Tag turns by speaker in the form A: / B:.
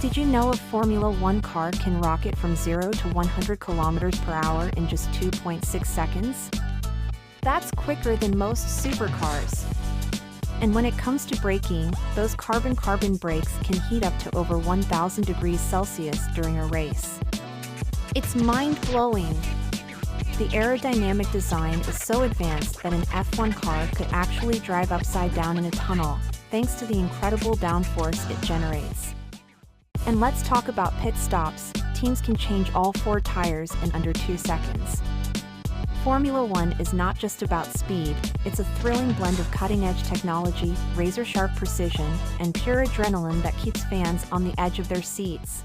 A: Did you know a Formula One car can rocket from 0 to 100 kilometers per hour in just 2.6 seconds? That's quicker than most supercars. And when it comes to braking, those carbon brakes can heat up to over 1000 degrees Celsius during a race. It's mind-blowing. The aerodynamic design is so advanced that an F1 car could actually drive upside down in a tunnel, thanks to the incredible downforce it generates. And let's talk about pit stops. Teams can change all 4 tires in under 2 seconds. Formula One is not just about speed, it's a thrilling blend of cutting-edge technology, razor-sharp precision, and pure adrenaline that keeps fans on the edge of their seats.